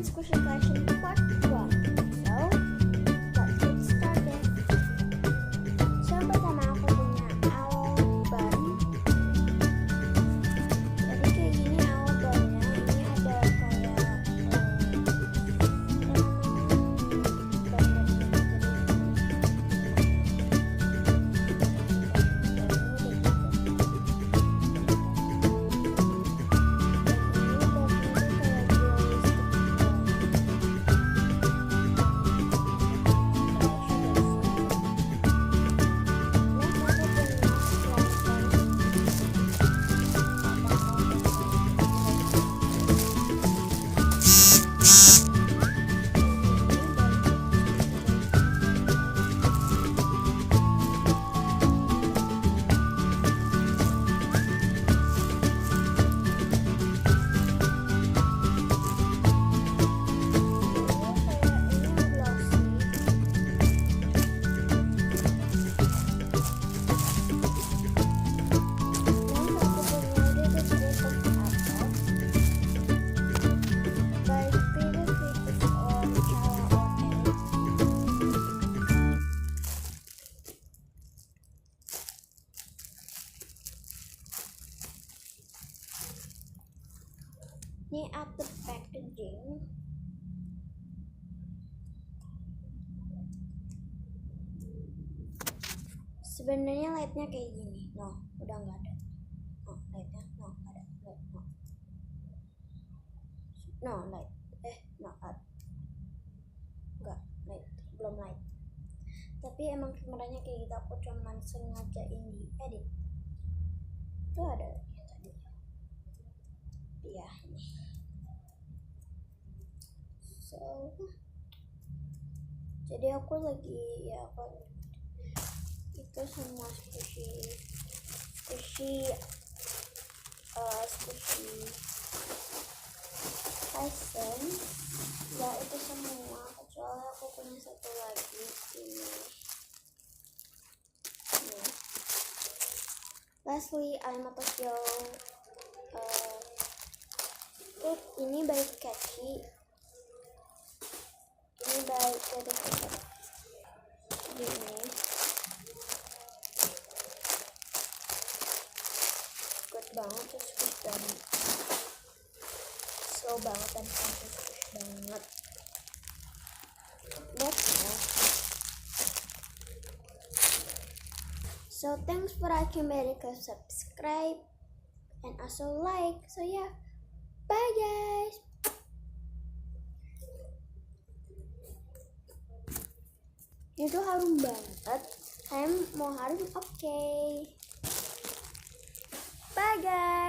in Squishy Collection Part 1. So, let's get started. So, pertama aku punya owl bun. Jadi kayak gini owl bunnya. Ini ada kayak ini after packaging. Sebenarnya lightnya kayak gini. No, udah nggak ada. No, lightnya no, ada. Light, no. No, light. No, ada. Enggak, light. Belum light. Tapi emang kameranya kayak gitu. Aku cuman sengaja ini edit. Itu ada tadi. Iya, ini. So, jadi aku lagi itu semua squishy Tyson ya, itu semua kecuali aku punya satu lagi ini. Lastly, I'm a Tokyo ini by Catchy. Ini by ini good banget, terus squish banget, slow banget dan squish banget. That's all. So thanks for watching, subscribe and also like. So yeah, bye guys. Itu harum banget. Saya mau harum, oke. Bye guys.